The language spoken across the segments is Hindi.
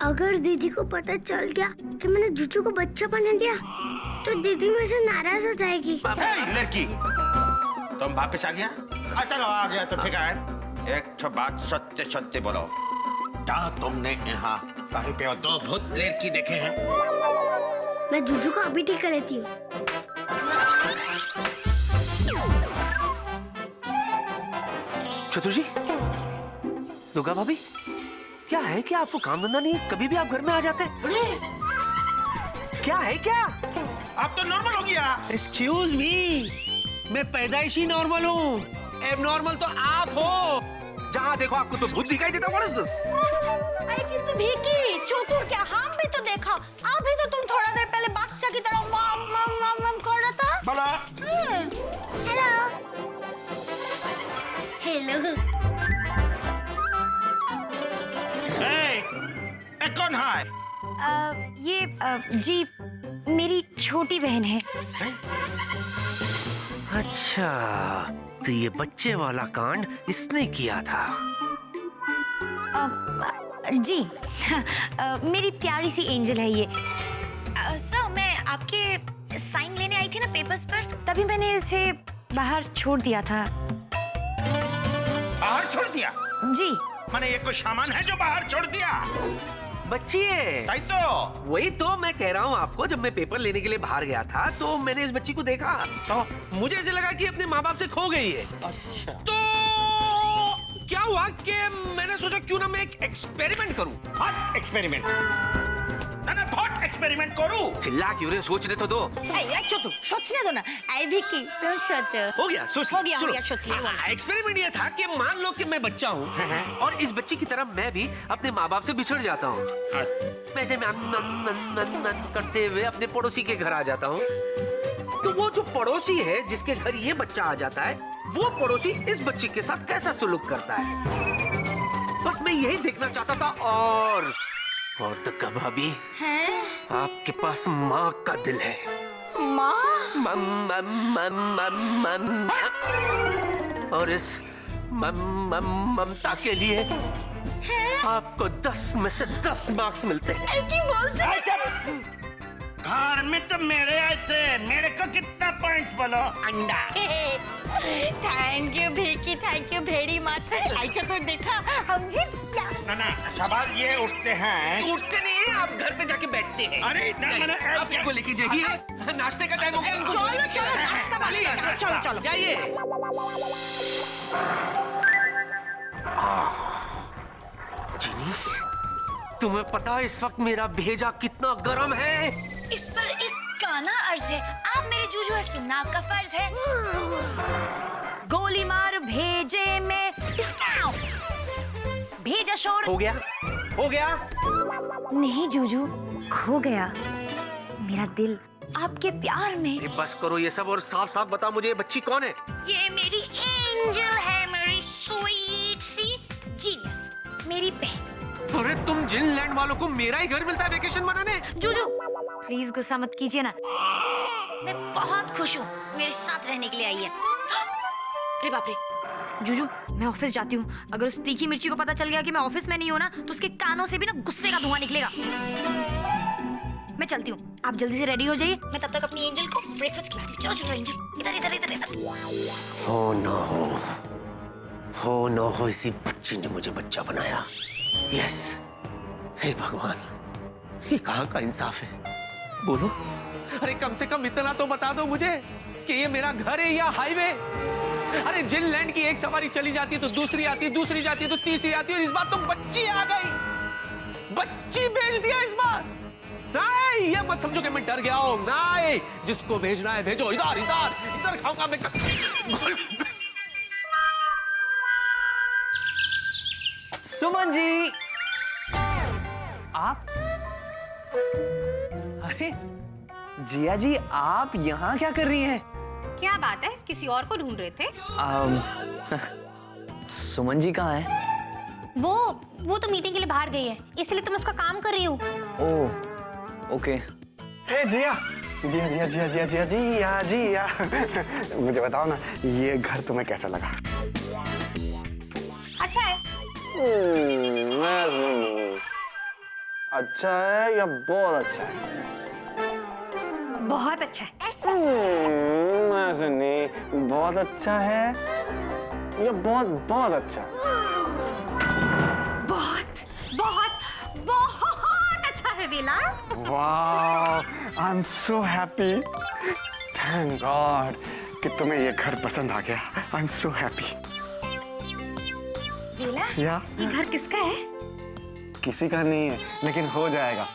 अगर दीदी को पता चल गया कि मैंने जुजू को बच्चा बना दिया तो दीदी मेरे से नाराज हो जाएगी। लड़की तुम वापस आ गया? चलो आ गया तो ठीक है। एक तो बात सत्य सत्य बोलो, क्या तुमने यहाँ कहीं पे दो भूत लड़की देखे हैं? मैं जुजू को अभी ठीक कर लेती हूँ। चतुर जी, दुर्गा भाभी, क्या है? क्या आपको काम धंधा नहीं है? कभी भी आप घर में आ जाते हैं। क्या है क्या? आप तो नॉर्मल हो गया। एक्सक्यूज मी, मैं पैदाइशी नॉर्मल हूँ, एबनॉर्मल तो आप हो। जहाँ देखो आपको तो भूत दिखाई देता। What is this? अरे किंतु भीकी चोकुर, क्या हम भी तो देखा, आप भी तो तुम थोड़ा देर पहले बादशाह की तरह मम मम मम मम कर रहा था। बोला हेलो हेलो। ए, कौन है? ये जी मेरी छोटी बहन है। अच्छा, तो ये बच्चे वाला कांड इसने किया था। जी मेरी प्यारी सी एंजल है ये। सर, मैं आपके साइन लेने आई थी ना पेपर्स पर, तभी मैंने इसे बाहर छोड़ दिया था। बाहर छोड़ दिया? जी। माने ये कोई सामान है जो बाहर छोड़ दिया? बच्ची है। ताई तो वही तो मैं कह रहा हूँ आपको, जब मैं पेपर लेने के लिए बाहर गया था तो मैंने इस बच्ची को देखा तो मुझे ऐसे लगा कि अपने माँ बाप से खो गई है। अच्छा। तो क्या हुआ कि मैंने सोचा क्यों ना मैं एक एक्सपेरिमेंट करूं। हट एक्सपेरिमेंट? ना बहुत एक्सपेरिमेंट करूं। चिल्ला क्यों रे, सोचने तो दो। तू सोचने दो ना। आई भी की तुम सोचो। हो गया, सोच हो गया सोच लिया। एक्सपेरिमेंट ये था कि मान लो कि मैं बच्चा हूँ और इस बच्ची की तरह मैं भी अपने माँ बाप से बिछड़ जाता हूँ। वैसे मैं करते हुए अपने पड़ोसी के घर आ जाता हूँ। तो वो जो पड़ोसी है जिसके घर ये बच्चा आ जाता है, वो पड़ोसी इस बच्चे के साथ कैसा सुलूक करता है, बस मैं यही देखना चाहता था। और तो कब भी आपके पास माँ का दिल है। माँ? और इस ममता के लिए आपको 10 में से 10 मार्क्स मिलते हैं। घर में तो मेरे आए थे, मेरे को कितना पॉइंट्स बोलो? अंडा। थैंक यू भीकी, थैंक यू वेरी मच। अच्छा तो देखा हम जीत गया। ना सवाल ये उठते हैं। उठते नहीं है, आप घर पे जाके बैठते हैं। अरे आप इनको लेके जाइए, नाश्ते का टाइम हो गया। चलो जाइए। चीनी, तुम्हें पता है इस वक्त मेरा भेजा कितना गर्म है? इस पर एक गाना अर्ज है, आप मेरे जूजू है, सुनना आपका फर्ज है। गोली मार भेजे में भेजा शोर। हो गया? नहीं जूजू, खो गया मेरा दिल आपके प्यार में। बस करो ये सब और साफ साफ बता मुझे, ये बच्ची कौन है? ये मेरी एंजल है, मेरी स्वीट सी जीनियस, मेरी बहन। अरे तुम जिनलैंड वालों को मेरा ही घर मिलता है वेकेशन मनाने? जूजू प्लीज गुस्सा मत कीजिए ना, मैं बहुत खुश हूँ मेरे साथ रहने के लिए आई है। अरे बाप रे जूजू, मैं ऑफिस जाती हूँ। अगर उस तीखी मिर्ची को पता चल गया कि मैं ऑफिस में नहीं हूँ ना, तो उसके कानों से भी ना गुस्से का धुआं निकलेगा। मैं चलती हूँ, आप जल्दी से रेडी हो जाइए, मैं तब तक अपनी एंजल को ब्रेकफास्ट खिलाती हूँ। चलो एंजल, इधर। हो न हो इसी बच्ची ने मुझे बच्चा बनाया। यस, हे भगवान, ये कहाँ का इंसाफ है? बोलो, अरे कम से कम इतना तो बता दो मुझे कि ये मेरा घर है या हाईवे? अरे जिनलैंड की एक सवारी चली जाती है तो दूसरी आती है, दूसरी जाती है तो तीसरी आती है, और इस बार तो बच्ची आ गई। बच्ची भेज दिया इस बार। नहीं, ये मत समझो कि मैं डर गया हूं। नहीं, जिसको भेजना है भेजो। इधर खाऊंगा मैं। सुमन जी, आप? अरे जिया जी, आप यहाँ क्या कर रही हैं? क्या बात है, किसी और को ढूंढ रहे थे? सुमन जी कहाँ है? वो तो मीटिंग के लिए बाहर गई है, इसलिए तो मैं उसका काम कर रही हूँ। ओह, ओके। हे जिया, जिया मुझे बताओ ना, ये घर तुम्हें कैसा लगा? अच्छा है। अच्छा है या बहुत अच्छा है? बहुत अच्छा है। ऐसे नहीं, बहुत अच्छा है या बहुत बहुत अच्छा? बहुत बहुत बहुत अच्छा है वेला। वाह, I am so happy. Thank God कि तुम्हें ये घर पसंद आ गया। I am so happy. वेला, या ये घर किसका है? किसी का नहीं है, लेकिन हो जाएगा।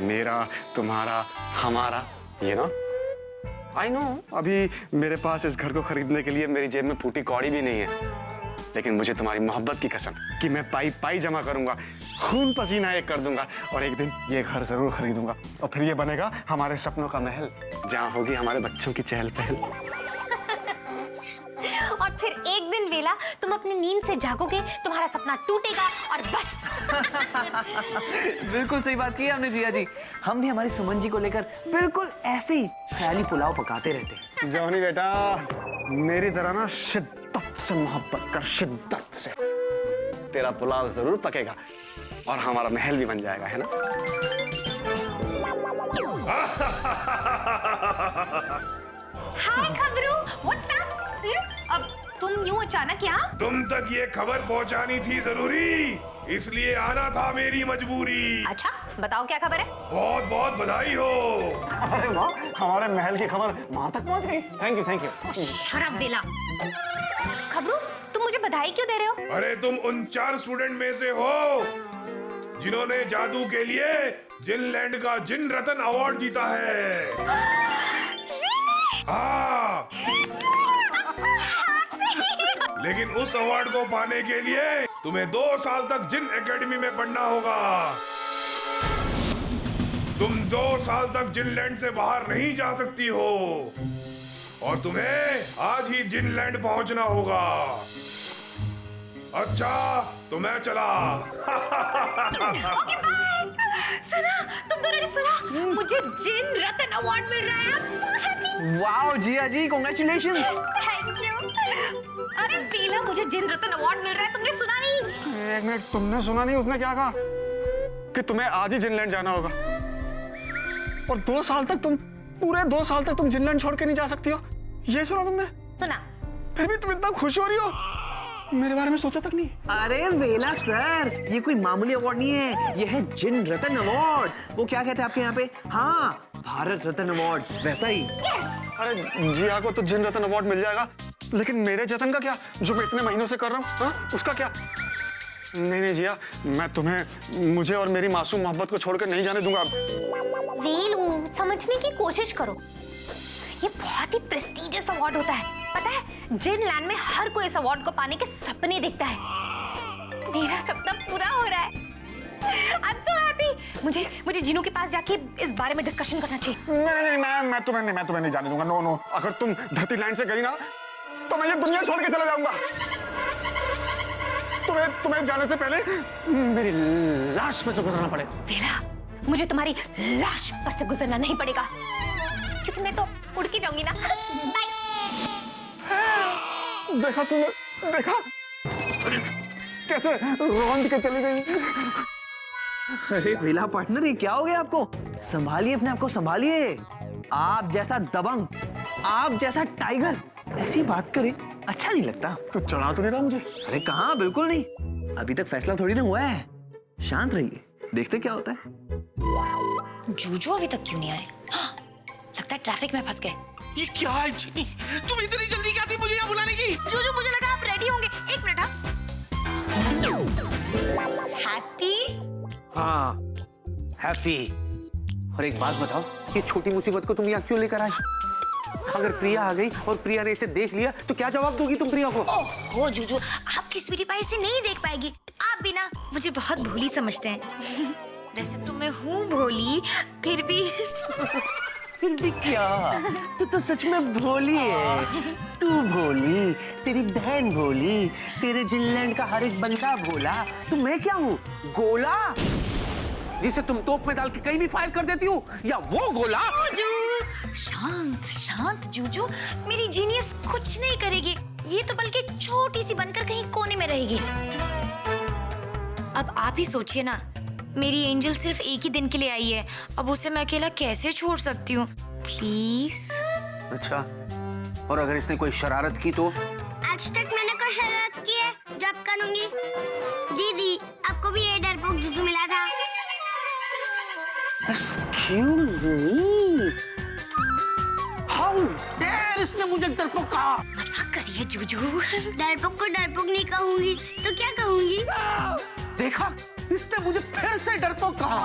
मेरा, तुम्हारा, हमारा, ये ना। आई नो, अभी मेरे पास इस घर को खरीदने के लिए मेरी जेब में फूटी कौड़ी भी नहीं है, लेकिन मुझे तुम्हारी मोहब्बत की कसम कि मैं पाई पाई जमा करूंगा, खून पसीना एक कर दूंगा और एक दिन ये घर जरूर खरीदूंगा और फिर ये बनेगा हमारे सपनों का महल, जहाँ होगी हमारे बच्चों की चहल पहल। और फिर एक दिन वेला तुम अपनी नींद से जागोगे, तुम्हारा सपना टूटेगा और बस। बिल्कुल सही बात की है आपने जिया जी। हम भी हमारी सुमन जी को लेकर बिल्कुल ऐसे ही ख्याली पुलाव पकाते रहते हैं। जॉनी बेटा, मेरी तरह ना शिद्दत से मोहब्बत कर, शिद्दत से। तेरा पुलाव जरूर पकेगा और हमारा महल भी बन जाएगा, है ना? हाय खबरू, व्हाट्स अप? अब तुम यूं अचानक यहाँ? तुम तक ये खबर पहुंचानी थी जरूरी, इसलिए आना था मेरी मजबूरी। अच्छा, बताओ क्या खबर है? बहुत बहुत बधाई हो। अरे वाह, हमारे महल की खबर वहां तक पहुंच गई। Thank you, thank you. शराब वेला। खबरू, तुम मुझे बधाई क्यों दे रहे हो? अरे तुम उन 4 स्टूडेंट में से हो जिन्होंने जादू के लिए जिनलैंड का जिन रत्न अवार्ड जीता है। हाँ, लेकिन उस अवार्ड को पाने के लिए तुम्हें 2 साल तक जिन एकेडमी में पढ़ना होगा। तुम 2 साल तक जिनलैंड से बाहर नहीं जा सकती हो और तुम्हें आज ही जिनलैंड पहुंचना होगा। अच्छा, तो मैं चला। Okay bye. सुना, तुम दोनों ने सुना? मुझे जिन रत्न अवार्ड मिल रहा है। I'm so happy। Wow Jiya ji, congratulation. Thank you. अरे वेला, मुझे जिन रत्न अवार्ड मिल रहा है, तुमने सुना नहीं? एक मिनट, तुमने सुना नहीं? उसने क्या कहा कि तुम्हें आज ही जिनलैंड जाना होगा और 2 साल तक तुम, पूरे 2 साल तक तुम जिनलैंड छोड़ के नहीं जा सकती हो। ये सुना तुमने? सुना। फिर भी तुम इतना खुश हो रही हो, मेरे बारे में सोचा तक नहीं। अरे वेला सर, ये कोई मामूली अवार्ड नहीं है, ये है जिन रत्न अवार्ड। वो क्या कहते हैं आपके यहाँ पे? हाँ, भारत रत्न अवार्ड, वैसा ही। अरे जिया को तो जिन रत्न अवार्ड मिल जाएगा, लेकिन मेरे जतन का क्या, जो मैं इतने महीनों से कर रहा हूँ? हाँ, उसका क्या? नहीं नहीं जिया, मैं तुम्हें, मुझे और मेरी मासूम मोहब्बत को छोड़कर नहीं जाने दूंगा। वेलू, समझने की कोशिश करो। ये बहुत ही प्रेस्टीजियस अवार्ड होता है, पता है? जिनलैंड में हर कोई इस अवार्ड को पाने के सपने देखता है। मेरा सपना पूरा हो रहा है। I'm so happy। मुझे जिनू के पास जाके इस बारे में डिस्कशन करना चाहिए। नहीं, मैं तुम्हें नहीं जाने दूंगा। नो नो, अगर तुम धरती लैंड से गई ना, तो मैं ये दुनिया छोड़ के चला जाऊंगा। तुम्हें जाने से पहले मेरी लाश पर से गुजरना पड़े। वेला, मुझे तुम्हारी लाश पर से गुजरना नहीं पड़ेगा, क्योंकि मैं तो उड़ के जाऊंगी ना। बाय। देखा तुमने, देखा कैसे रौंद के चली गई। अरे वेला पार्टनर, ये क्या हो गया आपको? संभालिए अपने आप को, संभालिए। आप जैसा दबंग, आप जैसा टाइगर ऐसी बात करे अच्छा नहीं लगता। तो चढ़ा तो नहीं रहा मुझे? अरे कहाँ, बिल्कुल नहीं। अभी तक फैसला थोड़ी ना हुआ है, शांत रहिए, देखते क्या होता है। जूजू अभी तक क्यों नहीं आए? लगता है ट्रैफिक में फंस गए। ये क्या है जिनी? तुम इतनी जल्दी क्या थी मुझे यहाँ बुलाने की? जूजू, मुझे लगा आप रेडी होंगे। 1 मिनट। हैप्पी? हाँ, हैप्पी। और एक बात बताओ, ये छोटी मुसीबत को तुम यहाँ क्यों लेकर आए? अगर प्रिया आ गई और प्रिया ने इसे देख लिया तो क्या जवाब दोगी तुम प्रिया को? ओहो जूजू, आपकी स्वीटी पाई इसे नहीं देख पाएगी। आप भी ना मुझे बहुत भोली समझते हैं। वैसे तो मैं हूँ भोली, फिर भी क्या? तू तो सच में भोली है। तू भोली, तेरी बहन भोली, तेरे जिनलैंड का हर एक बंदा भोला, तो मैं क्या हूँ? गोला, जिसे तुम तोप में डाल के कहीं भी फायर कर देती हो, या वो गोला? जूजू, शांत शांत जूजू, मेरी जीनियस कुछ नहीं करेगी। ये तो बल्कि छोटी सी बनकर कहीं कोने में रहेगी। अब आप ही सोचिए ना, मेरी एंजल सिर्फ एक ही दिन के लिए आई है, अब उसे मैं अकेला कैसे छोड़ सकती हूँ? प्लीज। अच्छा, और अगर इसने कोई शरारत की तो? आज तक मैंने कोई शरारत की है जो अब करूंगी। दीदी, आपको भी ये डरपोक जुजू मिला था। Excuse me? How dare इसने मुझे डरपोक कहा? मजाक कर रही है जूजू। डरपोक को डरपोक नहीं कहूंगी तो क्या कहूंगी? देखा, इसने मुझे फिर से डरपोक कहा।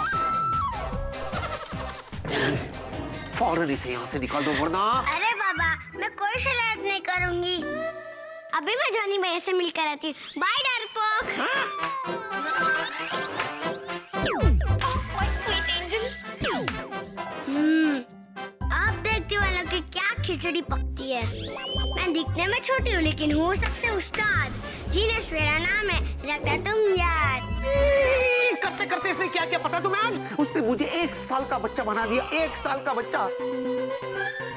फौरन इसे यहाँ से निकाल दो वरना। अरे बाबा, मैं कोई शरारत नहीं करूंगी। अभी मैं जॉनी भैया से मिलकर आती हूँ। बाय डरपोक। My sweet angel। अब देखते वालों की क्या खिचड़ी पकती है। मैं दिखने में छोटी हूँ लेकिन हूँ सबसे उस्ताद। जीनस मेरा नाम है, रखता तुम याद। करते करते इसने क्या क्या पता तुम्हें आज? उसने मुझे 1 साल का बच्चा बना दिया, 1 साल का बच्चा।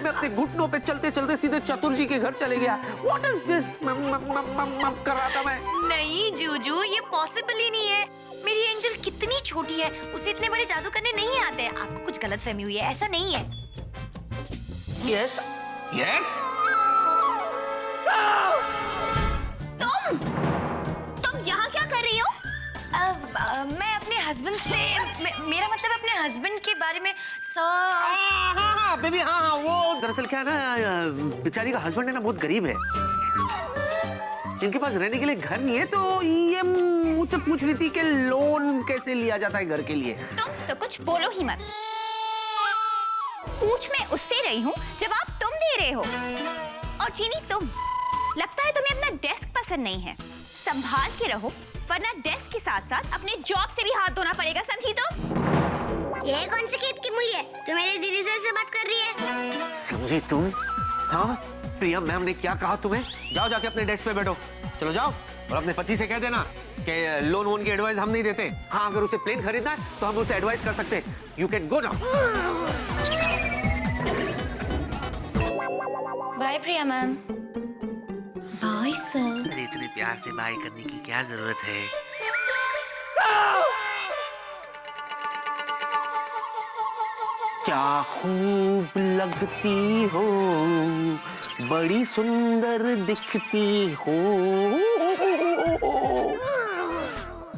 मैं अपने घुटनों पे चलते चलते सीधे चतुर जी के घर चले गया। What is this? कर रहा था मैं। नहीं जूजू, ये पॉसिबल ही नहीं है। मेरी एंजल कितनी छोटी है, उसे इतने बड़े जादू करने नहीं आते। आपको कुछ गलतफहमी हुई है, ऐसा नहीं है। Yes, yes. तुम यहाँ क्या कर रही हो? मैं अपने हस्बैंड से मेरा मतलब अपने हस्बैंड के बारे में हाँ बेबी, हाँ वो दरअसल क्या है ना, बेचारी का हस्बैंड है ना बहुत गरीब है, जिनके पास रहने के लिए घर नहीं है, तो ये मुझसे पूछ रही थी कि लोन कैसे लिया जाता है घर के लिए। तुम तो कुछ बोलो ही मत। पूछ मैं उससे रही हूँ, जवाब तुम दे रहे हो। और चीनी, तुम लगता है तुम्हें अपना डेस्क पसंद नहीं है। संभाल के रहो, वरना डेस्क के साथ साथ अपने जॉब से भी हाथ धोना पड़ेगा, समझी? तो ये कौन सी खेत की मूली है जो मेरी दीदी से ऐसे बात कर रही है? समझी तुम? हाँ प्रिया, मैम ने क्या कहा तुम्हें? जाओ जाके अपने डेस्क पे बैठो, चलो जाओ, और अपने पति से कह देना कि लोन वोन की एडवाइस हम नहीं देते। हाँ, अगर उसे प्लेन खरीदना है तो हम उसे एडवाइस कर सकते हैं। You can go now. Bye Priya ma'am. Bye sir. अरे इतने प्यार से बाय करने की क्या जरूरत है? क्या खूब लगती हो, बड़ी सुंदर दिखती हो,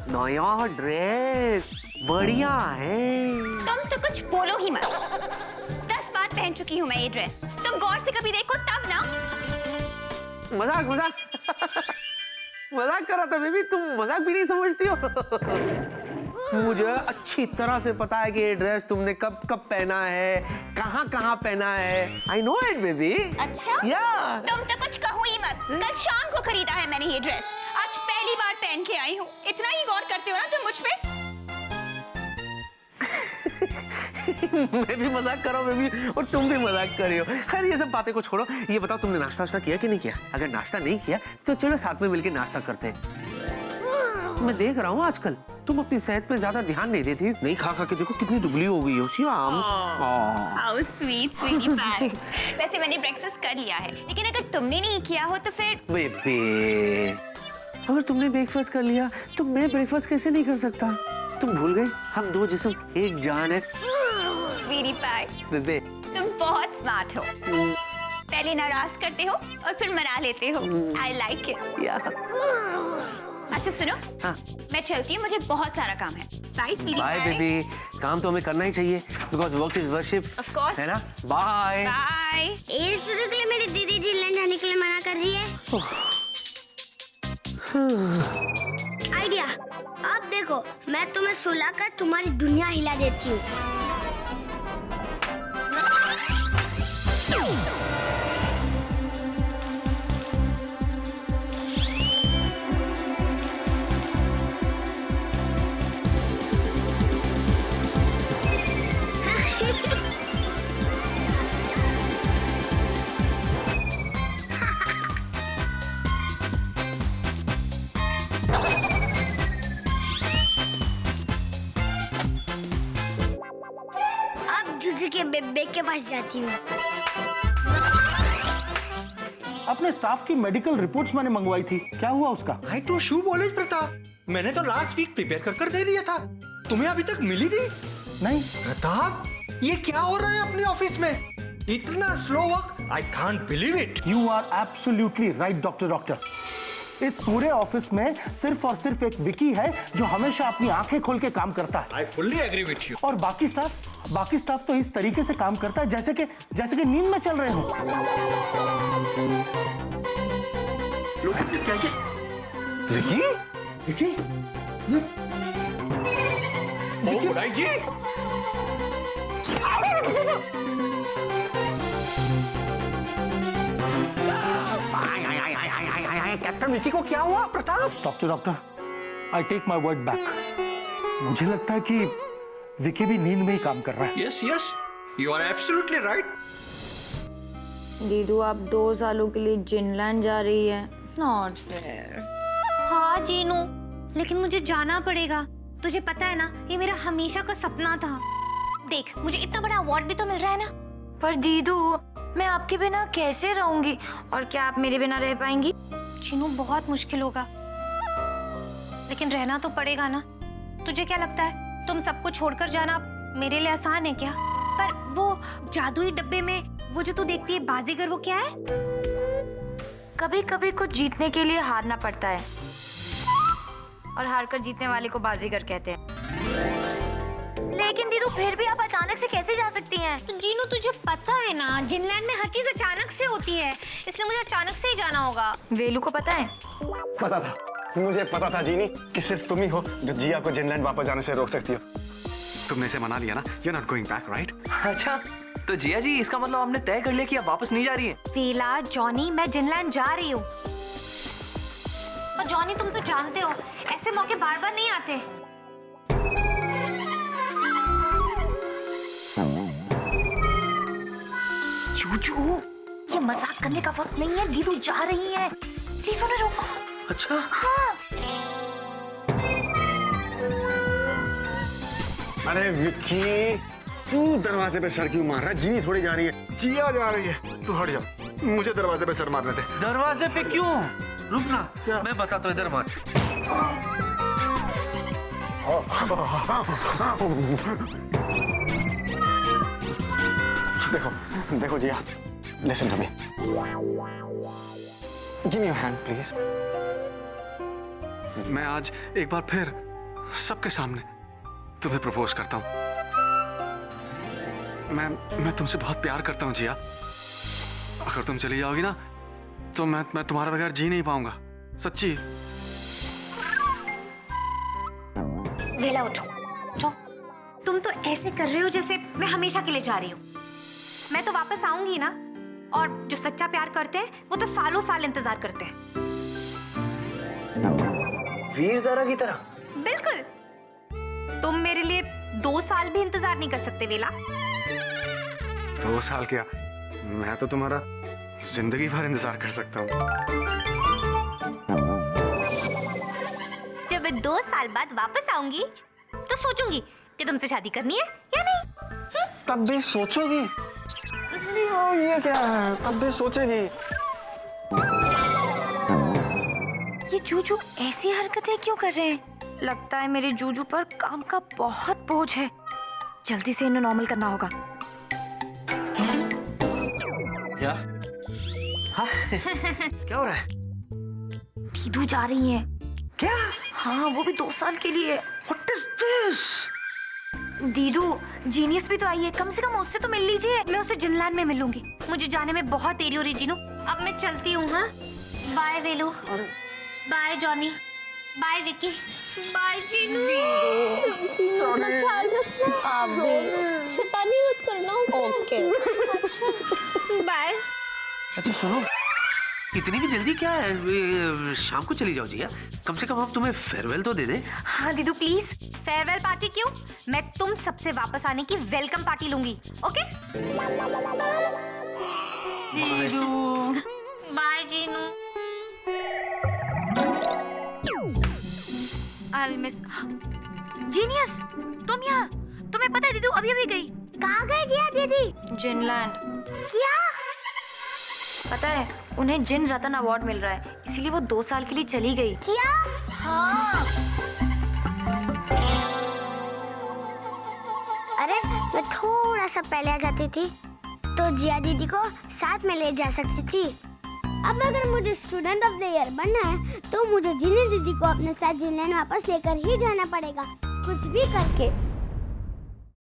नया ड्रेस बढ़िया है। तुम तो कुछ बोलो ही मत। 10 बार पहन चुकी हूँ मैं ये ड्रेस। तुम गौर से कभी देखो तब ना। मजाक मजाक मजाक कर रहा था बेबी, तुम मजाक भी नहीं समझती हो। मुझे अच्छी तरह से पता है कि ये ड्रेस तुमने कब कब पहना है, कहाँ कहाँ पहना है। I know it baby. अच्छा? या तुम तो कुछ कहो ही मत। कल शाम को खरीदा है मैंने ये ड्रेस, आज पहली बार पहन के आई हूँ। इतना ही गौर करते हो ना तुम मुझ पे? मैं भी मजाक कर रहा हूँ बेबी, और तुम भी मजाक कर रही हो। खैर ये सब बातें को छोड़ो, ये बताओ तुमने नाश्ता वाश्ता किया कि नहीं किया? अगर नाश्ता नहीं किया तो चलो साथ में मिलकर नाश्ता करते हैं। मैं देख रहा हूँ आजकल तुम अपनी सेहत पे ज्यादा ध्यान नहीं देती। नहीं खा खा के देखो कितनी दुबली हो गई हो शिवाम। हाउ स्वीट स्वीटी पाई। वैसे मैंने ब्रेकफास्ट कर लिया है, लेकिन अगर तुमने नहीं किया हो तो फिर। बेबे, अगर तुमने ब्रेकफास्ट कर लिया तो मैं ब्रेकफास्ट कैसे नहीं कर सकता? तुम भूल गए हम दो जिस्म एक जान है। स्वीटी पाई, बेबे तुम बहुत स्मार्ट हो। पहले नाराज करते हो और फिर मना लेते हो। I like it. या अच्छा सुनो, हाँ। मैं चलती हूँ, मुझे बहुत सारा काम है। Bye sweetie bye pie. Baby, काम तो हमें करना ही चाहिए, because work is worship, Of course. है ना? बाय। बाय। इस वजह के लिए मेरी दीदी जिलैंड जाने के लिए मना कर रही है। आइडिया, अब देखो मैं तुम्हें सुलाकर तुम्हारी दुनिया हिला देती हूँ। जुजू के बेबे के पास जाती हूँ। अपने स्टाफ की मेडिकल रिपोर्ट्स मैंने मंगवाई थी, क्या हुआ उसका? आई टू शू बोले प्रताप, मैंने तो लास्ट वीक प्रिपेयर कर दे दिया था। तुम्हें अभी तक मिली नहीं? नहीं। प्रताप, ये क्या हो रहा है अपने ऑफिस में? इतना slow work, I can't believe it. You are absolutely right doctor. इस पूरे ऑफिस में सिर्फ और सिर्फ एक विकी है जो हमेशा अपनी आंखें खोल के काम करता है। I fully agree with you. और बाकी स्टाफ तो इस तरीके से काम करता है जैसे कि नींद में चल रहे हो। विकी? ओ बुढ़ाई जी, कैप्टन विकी को क्या हुआ Pratap? Doctor, I take my word back. मुझे लगता है कि विकी भी नींद में ही काम कर रहा है। Yes yes, you are absolutely right. दीदू, आप 2 सालों के लिए जिनलैंड जा रही है। Not fair. हाँ जीनू, लेकिन मुझे जाना पड़ेगा। तुझे पता है ना, ये मेरा हमेशा का सपना था। देख, मुझे इतना बड़ा अवार्ड भी तो मिल रहा है ना। पर दीदू, मैं आपके बिना कैसे रहूंगी? और क्या आप मेरे बिना रह पाएंगी? जीनू, बहुत मुश्किल होगा, लेकिन रहना तो पड़ेगा ना। तुझे क्या लगता है, तुम सबको छोड़कर जाना मेरे लिए आसान है क्या? पर वो जादुई डब्बे में वो जो तू देखती है बाजीगर, वो क्या है? कभी कभी कुछ जीतने के लिए हारना पड़ता है, और हारकर जीतने वाले को बाजीगर कहते हैं। लेकिन दीदू, फिर भी आप अचानक से कैसे जा सकती हैं? तो जीनू, तुझे पता है ना, जिनलैंड में हर चीज अचानक से होती है, इसलिए मुझे अचानक से ही जाना होगा। वेलू को पता है? पता था, मुझे पता था जीनी कि सिर्फ तुम ही हो जो जिया को जिनलैंड वापस जाने से रोक सकती हो। तुमने इसे मना लिया ना, you are not going back, right? अच्छा, तो जिया जी, इसका मतलब आपने तय कर लिया कि आप वापस नहीं जा रही हैं? वेला, जॉनी, मैं जिनलैंड जा रही हूँ। और जॉनी, तुम तो जानते हो, ऐसे मौके बार बार नहीं आते। जूजू, ये मजाक करने का वक्त नहीं है। दीदू जा रही है, प्लीज उन्हें रोको। अच्छा, हाँ। अरे विक्की, तू दरवाजे पे सर क्यों मार रहा है? जीनी थोड़ी जा रही है, जिया जा रही है। तू हट जा, मुझे दरवाजे पे सर मारने दे। दरवाजे पे क्यों? रुकना, मैं बताता हूँ, इधर मत। देखो Jiya, listen to me, give me your hand please. मैं आज एक बार फिर सबके सामने तुम्हें प्रपोज करता हूँ। मैं तुमसे बहुत प्यार करता हूँ जिया। अगर तुम चली जाओगी ना, तो मैं तुम्हारे बगैर जी नहीं पाऊंगा, सच्ची। वेला, उठो उठो। तुम तो ऐसे कर रहे हो जैसे मैं हमेशा के लिए जा रही हूँ। मैं तो वापस आऊंगी ना, और जो सच्चा प्यार करते हैं वो तो सालों साल इंतजार करते हैं। वीर ज़ारा की तरह? बिल्कुल। तुम मेरे लिए 2 साल भी इंतजार नहीं कर सकते वेला। 2 साल क्या, मैं तो तुम्हारा जिंदगी भर इंतजार कर सकता हूँ। जब मैं 2 साल बाद वापस आऊंगी तो सोचूंगी कि तुमसे शादी करनी है या नहीं। तब भी सोचोगी? ये क्या है, तब भी सोचेगी? ये जूजू ऐसी हरकतें क्यों कर रहे हैं? लगता है मेरे जूजू पर काम का बहुत बोझ है। जल्दी से इन्हें नॉर्मल करना होगा। क्या? हाँ? क्या हो रहा है? दीदू जा रही है। क्या? हाँ, वो भी 2 साल के लिए। What is this? दीदू, जीनियस भी तो आई है, कम से कम उससे तो मिल लीजिए। मैं उससे जिनलैंड में मिलूंगी। मुझे जाने में बहुत देरी हो रही जीनू, अब मैं चलती हूँ। हाँ, bye Velu, bye Johnny, bye Vicky, bye Jinu. शैतानी मत करना। Okay, bye. अच्छा सुनो, इतनी भी जल्दी क्या है? शाम को चली जाओ जिया, कम से कम अब तुम्हें फेयरवेल तो दे दे। हाँ दीदू प्लीज। फेयरवेल पार्टी क्यों, मैं तुम सबसे वापस आने की वेलकम पार्टी लूंगी। ओके दीदू, bye Jinu. I'll miss. Genius, तुम यहाँ? तुम्हें पता है दीदू अभी अभी गई। कहाँ गई जिया दीदी? जिनलैंड। क्या? पता है, उन्हें जिन रतन अवार्ड मिल रहा है, इसीलिए वो 2 साल के लिए चली गई। क्या? हाँ। अरे मैं थोड़ा सा पहले आ जाती थी तो जिया दीदी को साथ में ले जा सकती थी। अब अगर मुझे स्टूडेंट ऑफ द ईयर बनना है तो मुझे जिन्हें दीदी को अपने साथ जिनलैंड वापस लेकर ही जाना पड़ेगा, कुछ भी करके।